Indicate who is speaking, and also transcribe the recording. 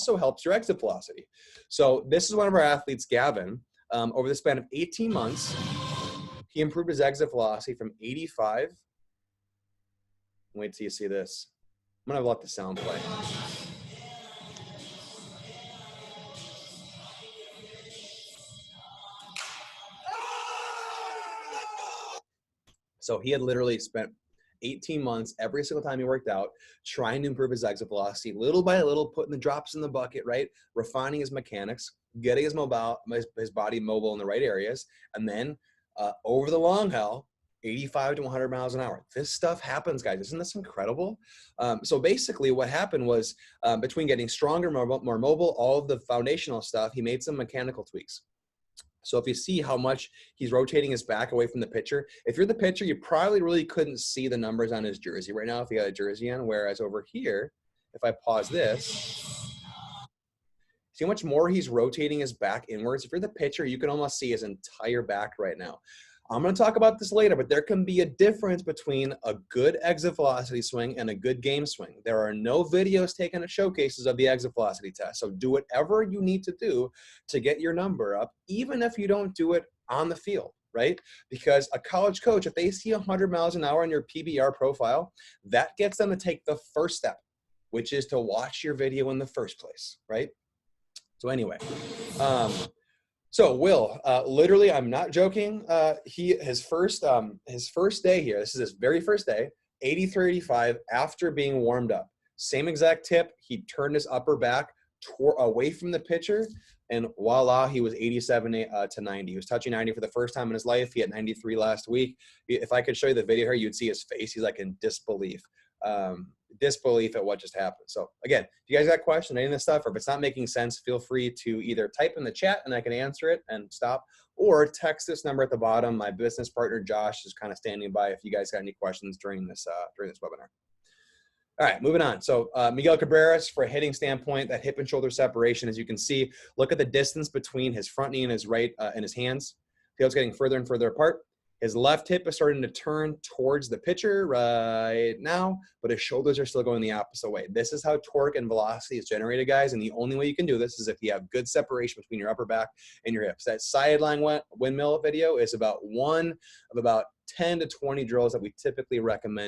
Speaker 1: also helps your exit velocity. So this is one of our athletes, Gavin. Over the span of 18 months, he improved his exit velocity from 85. Wait till you see this. I'm gonna let the sound play. So he had literally spent 18 months every single time he worked out trying to improve his exit velocity, little by little, putting the drops in the bucket, right? Refining his mechanics, getting his body mobile in the right areas, and then over the long haul, 85 to 100 miles an hour. This stuff happens, guys. Isn't this incredible? So basically what happened was between getting stronger, more mobile, all of the foundational stuff, he made some mechanical tweaks. So if you see how much he's rotating his back away from the pitcher, if you're the pitcher, you probably really couldn't see the numbers on his jersey right now if he got a jersey on. Whereas over here, if I pause this, see how much more he's rotating his back inwards. If you're the pitcher, you can almost see his entire back right now. I'm going to talk about this later, but there can be a difference between a good exit velocity swing and a good game swing. There are no videos taken at showcases of the exit velocity test. So do whatever you need to do to get your number up, even if you don't do it on the field, right? Because a college coach, if they see 100 miles an hour on your PBR profile, that gets them to take the first step, which is to watch your video in the first place, right? So anyway, so Will, literally, I'm not joking. His first day here, this is his very first day, 83-85 after being warmed up. Same exact tip. He turned his upper back away from the pitcher, and voila, he was 87 to 90. He was touching 90 for the first time in his life. He had 93 last week. If I could show you the video here, you'd see his face. He's like in disbelief. Disbelief at what just happened. So again, if you guys got questions, any of this stuff, or if it's not making sense, feel free to either type in the chat and I can answer it and stop, or text this number at the bottom. My business partner Josh is kind of standing by if you guys got any questions during this webinar. All right, moving on. So Miguel Cabreras, for a hitting standpoint, that hip and shoulder separation, as you can see, look at the distance between his front knee and his right and his hands. Feels getting further and further apart. His left hip is starting to turn towards the pitcher right now, but his shoulders are still going the opposite way. This is how torque and velocity is generated, guys, and the only way you can do this is if you have good separation between your upper back and your hips. That sideline windmill video is about one of about 10 to 20 drills that we typically recommend